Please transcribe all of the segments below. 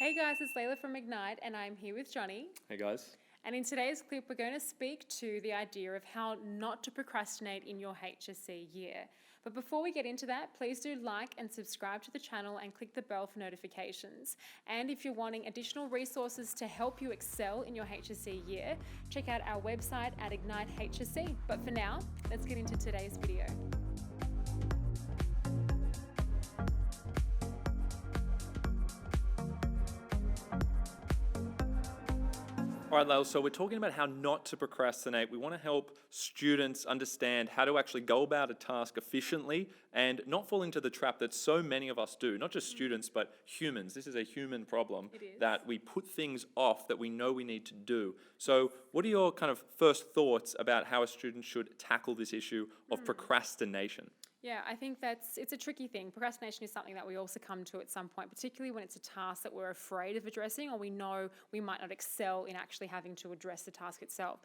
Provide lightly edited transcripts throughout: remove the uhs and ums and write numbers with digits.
Hey guys, it's Layla from Ignite and I'm here with Johnny. Hey guys. And in today's clip, we're going to speak to the idea of how not to procrastinate in your HSC year. But before we get into that, please do like and subscribe to the channel and click the bell for notifications. And if you're wanting additional resources to help you excel in your HSC year, check out our website at Ignite HSC. But for now, let's get into today's video. All right, Lyle, so we're talking about how not to procrastinate. We want to help students understand how to actually go about a task efficiently and not fall into the trap that so many of us do, not just students, but humans. This is a human problem that we put things off that we know we need to do. So what are your kind of first thoughts about how a student should tackle this issue of procrastination? Yeah, I think it's a tricky thing. Procrastination is something that we all succumb to at some point, particularly when it's a task that we're afraid of addressing or we know we might not excel in actually having to address the task itself.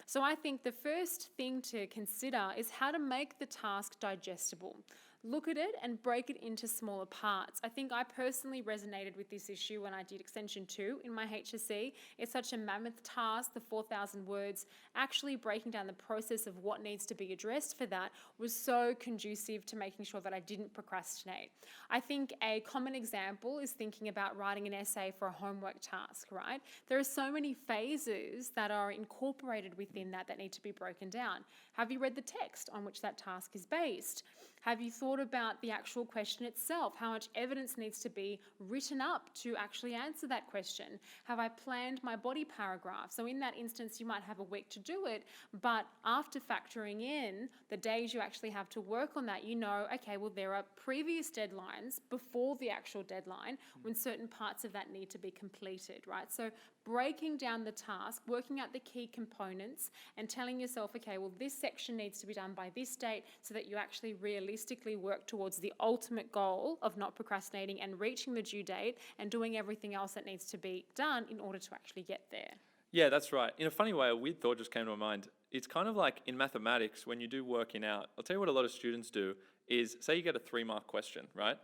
So I think the first thing to consider is how to make the task digestible. Look at it and break it into smaller parts. I think I personally resonated with this issue when I did Extension 2 in my HSC. It's such a mammoth task, the 4,000 words. Actually breaking down the process of what needs to be addressed for that was so conducive to making sure that I didn't procrastinate. I think a common example is thinking about writing an essay for a homework task, right? There are so many phases that are incorporated within that need to be broken down. Have you read the text on which that task is based? Have you thought about the actual question itself? How much evidence needs to be written up to actually answer that question? Have I planned my body paragraph? So in that instance, you might have a week to do it, but after factoring in the days you actually have to work on that, you know, okay, well, there are previous deadlines before the actual deadline when certain parts of that need to be completed, right? So breaking down the task, working out the key components and telling yourself, okay, well, this section needs to be done by this date so that you actually realistically work towards the ultimate goal of not procrastinating and reaching the due date and doing everything else that needs to be done in order to actually get there. Yeah, that's right. In a funny way, a weird thought just came to my mind. It's kind of like in mathematics, when you do working out, I'll tell you what a lot of students do is, say you get a 3-mark question, right?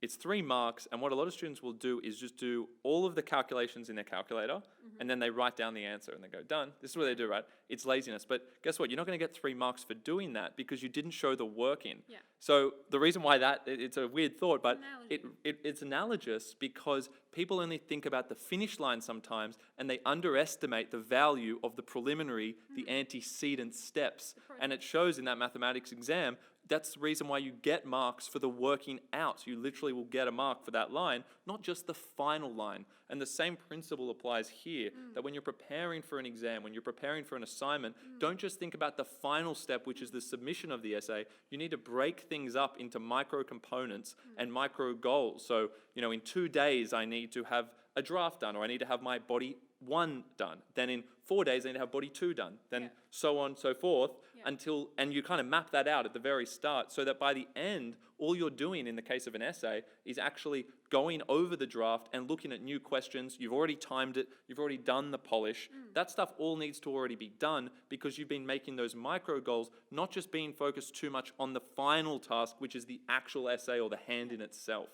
It's 3 marks, and what a lot of students will do is just do all of the calculations in their calculator, and then they write down the answer, and they go, done. This is what they do, right? It's laziness. But guess what? You're not going to get 3 marks for doing that because you didn't show the work in. Yeah. So the reason why it's a weird thought, but it's analogous because people only think about the finish line sometimes, and they underestimate the value of the preliminary, the antecedent steps. And it shows in that mathematics exam. That's the reason why you get marks for the working out. You literally will get a mark for that line, not just the final line. And the same principle applies here, that when you're preparing for an exam, when you're preparing for an assignment, don't just think about the final step, which is the submission of the essay. You need to break things up into micro components and micro goals. So, in 2 days, I need to have a draft done, or I need to have my body 1 done. Then in 4 days, I need to have body 2 done. Then so on and so forth and you kind of map that out at the very start so that by the end, all you're doing in the case of an essay is actually going over the draft and looking at new questions. You've already timed it. You've already done the polish. That stuff all needs to already be done because you've been making those micro goals, not just being focused too much on the final task, which is the actual essay or the hand in itself.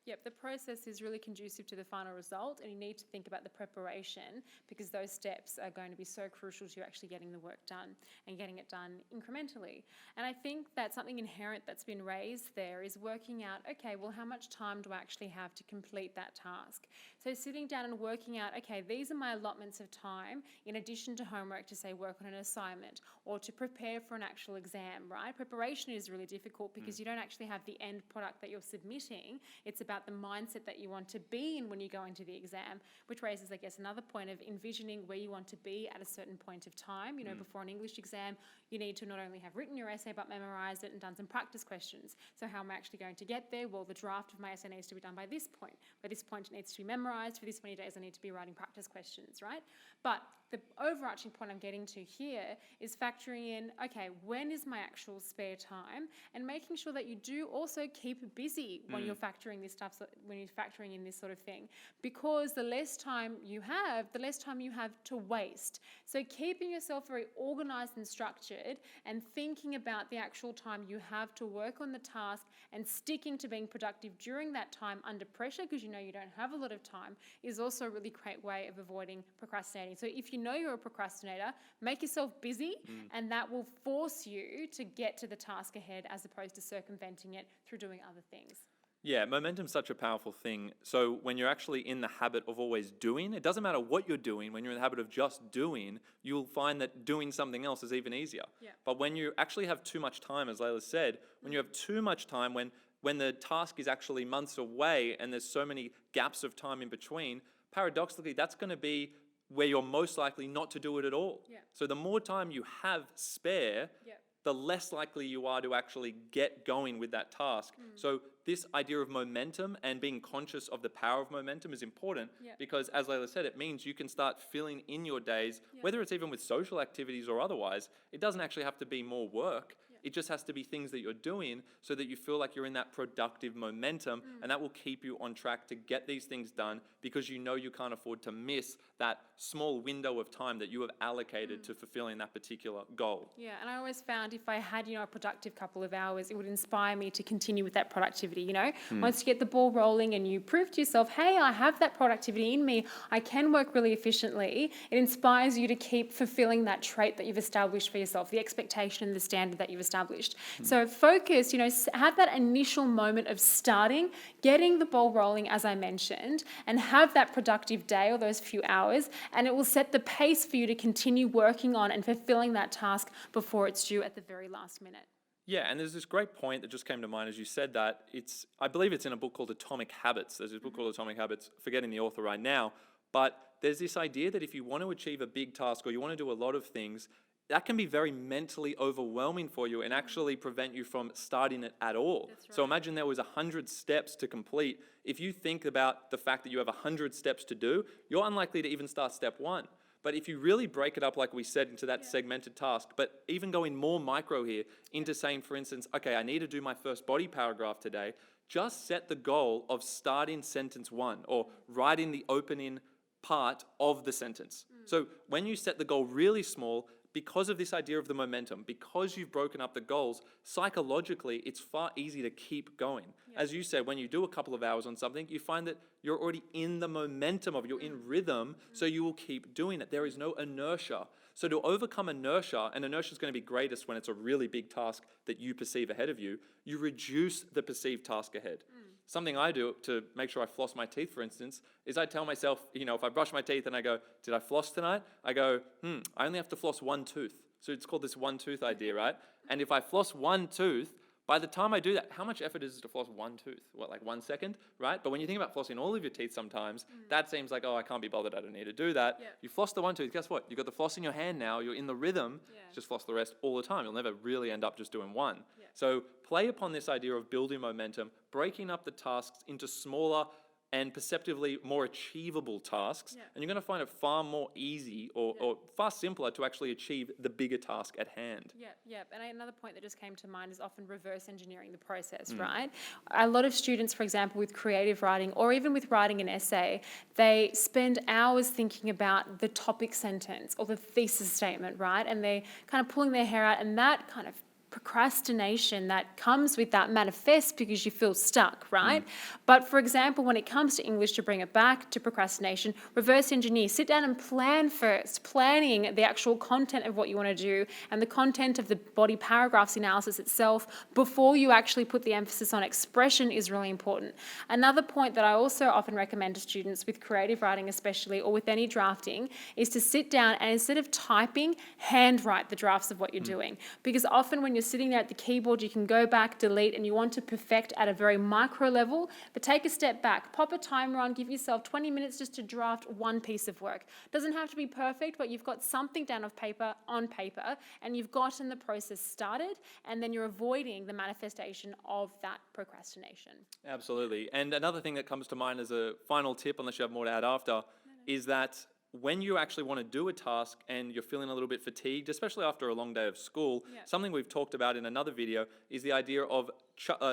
Yep. The process is really conducive to the final result, and you need to think about the preparation because those steps are going to be so crucial to actually getting the work done and getting it done incrementally. And I think that something inherent that's been raised there is working out, okay, well, how much time do I actually have to complete that task? So sitting down and working out, okay, these are my allotments of time in addition to homework to, say, work on an assignment or to prepare for an actual exam, right? Preparation is really difficult because you don't actually have the end product that you're submitting. It's about the mindset that you want to be in when you go into the exam, which raises, I guess, another point of envisioning where you want to be at a certain point of time. Before an English exam, you need to not only have written your essay, but memorized it and done some practice questions. So how am I actually going to get there? Well, the draft of my essay needs to be done by this point. By this point, it needs to be memorized. For this many days, I need to be writing practice questions, right? But the overarching point I'm getting to here is factoring in, okay, when is my actual spare time? And making sure that you do also keep busy when you're factoring this stuff, so when you're factoring in this sort of thing, because the less time you have, the less time you have to waste. So keeping yourself very organized and structured and thinking about the actual time you have to work on the task and sticking to being productive during that time under pressure, because you know you don't have a lot of time, is also a really great way of avoiding procrastinating. So if you know you're a procrastinator, make yourself busy, and that will force you to get to the task ahead as opposed to circumventing it through doing other things. Yeah, momentum's such a powerful thing. So when you're actually in the habit of always doing, it doesn't matter what you're doing, when you're in the habit of just doing, you'll find that doing something else is even easier. Yeah. But when you actually have too much time, as Layla said, when you have too much time, when the task is actually months away and there's so many gaps of time in between, paradoxically, that's going to be where you're most likely not to do it at all. Yeah. So the more time you have spare, Yeah. the less likely you are to actually get going with that task. So this idea of momentum and being conscious of the power of momentum is important, Yeah. because, as Layla said, it means you can start filling in your days, Yeah. whether it's even with social activities or otherwise. It doesn't actually have to be more work. Yeah. It just has to be things that you're doing so that you feel like you're in that productive momentum, and that will keep you on track to get these things done, because you know you can't afford to miss that small window of time that you have allocated to fulfilling that particular goal. Yeah, and I always found if I had, a productive couple of hours, it would inspire me to continue with that productivity, Once you get the ball rolling and you prove to yourself, hey, I have that productivity in me, I can work really efficiently, it inspires you to keep fulfilling that trait that you've established for yourself, the expectation and the standard that you've established. So focus, have that initial moment of starting, getting the ball rolling, as I mentioned, and have that productive day or those few hours, and it will set the pace for you to continue working on and fulfilling that task before it's due at the very last minute. Yeah, and there's this great point that just came to mind as you said that. I believe it's in a book called Atomic Habits. There's this book called Atomic Habits, forgetting the author right now, but there's this idea that if you want to achieve a big task or you want to do a lot of things, that can be very mentally overwhelming for you and actually prevent you from starting it at all. That's right. So imagine there was 100 steps to complete. If you think about the fact that you have 100 steps to do, you're unlikely to even start step one. But if you really break it up, like we said, into that segmented task, but even going more micro here, into saying, for instance, okay, I need to do my first body paragraph today, just set the goal of starting sentence one or writing the opening part of the sentence. So when you set the goal really small, because of this idea of the momentum, because you've broken up the goals, psychologically, it's far easier to keep going. Yeah. As you said, when you do a couple of hours on something, you find that you're already in the momentum of it, you're in rhythm, so you will keep doing it. There is no inertia. So to overcome inertia, and inertia is going to be greatest when it's a really big task that you perceive ahead of you, you reduce the perceived task ahead. Something I do to make sure I floss my teeth, for instance, is I tell myself, if I brush my teeth and I go, did I floss tonight? I go, I only have to floss one tooth. So it's called this one tooth idea, right? And if I floss one tooth, by the time I do that, how much effort is it to floss one tooth? What, like 1 second, right? But when you think about flossing all of your teeth sometimes, that seems like, I can't be bothered, I don't need to do that. Yeah. You floss the one tooth, guess what? You've got the floss in your hand now, you're in the rhythm, Yeah. just floss the rest all the time. You'll never really end up just doing one. Yeah. So play upon this idea of building momentum, breaking up the tasks into smaller and perceptively more achievable tasks, Yeah. and you're going to find it far more easy or far simpler to actually achieve the bigger task at hand. Yeah. And another point that just came to mind is often reverse engineering the process, right? A lot of students, for example, with creative writing or even with writing an essay, they spend hours thinking about the topic sentence or the thesis statement, right? And they kind of pulling their hair out, and that kind of procrastination that comes with that manifests because you feel stuck, right? But for example, when it comes to English, to bring it back to procrastination, reverse engineer, sit down and plan first, planning the actual content of what you want to do and the content of the body paragraphs analysis itself before you actually put the emphasis on expression is really important. Another point that I also often recommend to students with creative writing especially, or with any drafting, is to sit down and instead of typing, handwrite the drafts of what you're doing. Because often when you're sitting there at the keyboard, you can go back, delete, and you want to perfect at a very micro level, but take a step back, pop a timer on, give yourself 20 minutes just to draft one piece of work. Doesn't have to be perfect, but you've got something down on paper, and you've gotten the process started, and then you're avoiding the manifestation of that procrastination. Absolutely. And another thing that comes to mind as a final tip, unless you have more to add after, is that when you actually want to do a task and you're feeling a little bit fatigued, especially after a long day of school, something we've talked about in another video is the idea of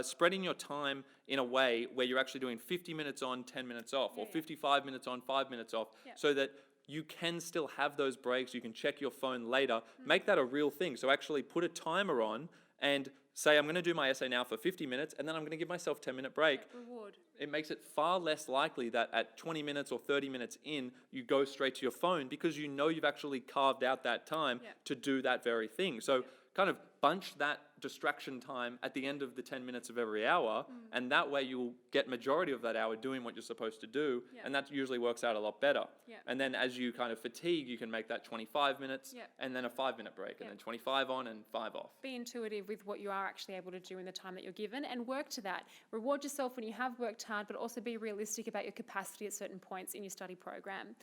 spreading your time in a way where you're actually doing 50 minutes on, 10 minutes off, or 55 minutes on, 5 minutes off, so that you can still have those breaks. You can check your phone later. Make that a real thing. So actually put a timer on and say, I'm going to do my essay now for 50 minutes, and then I'm going to give myself a 10-minute break. Reward. It makes it far less likely that at 20 minutes or 30 minutes in, you go straight to your phone because you know you've actually carved out that time to do that very thing. So kind of bunch that distraction time at the end of the 10 minutes of every hour, and that way you'll get majority of that hour doing what you're supposed to do, and that usually works out a lot better. And then as you kind of fatigue, you can make that 25 minutes and then a 5-minute break, and then 25 on and 5 off. Be intuitive with what you are actually able to do in the time that you're given, and work to that. Reward yourself when you have worked hard, but also be realistic about your capacity at certain points in your study program.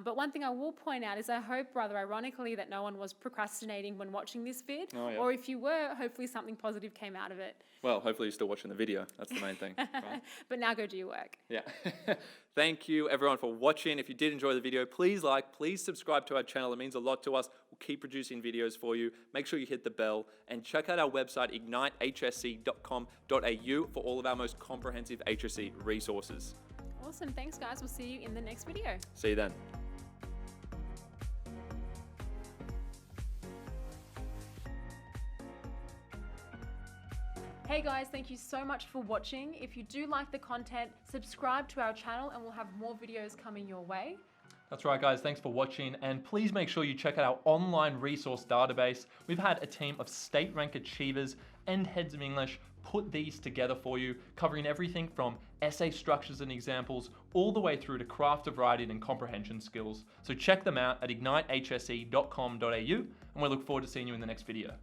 But one thing I will point out is I hope, rather ironically, that no one was procrastinating when watching this vid, or if you were, hopefully something positive came out of it. Well, hopefully you're still watching the video. That's the main thing. Right? But now go do your work. Yeah. Thank you everyone for watching. If you did enjoy the video, please please subscribe to our channel. It means a lot to us. We'll keep producing videos for you. Make sure you hit the bell and check out our website, ignitehsc.com.au, for all of our most comprehensive HSC resources. Awesome. Thanks, guys. We'll see you in the next video. See you then. Hey guys, thank you so much for watching. If you do like the content, subscribe to our channel and we'll have more videos coming your way. That's right, guys. Thanks for watching. And please make sure you check out our online resource database. We've had a team of state rank achievers and heads of English put these together for you, covering everything from essay structures and examples all the way through to craft of writing and comprehension skills. So check them out at ignitehsc.com.au, and we look forward to seeing you in the next video.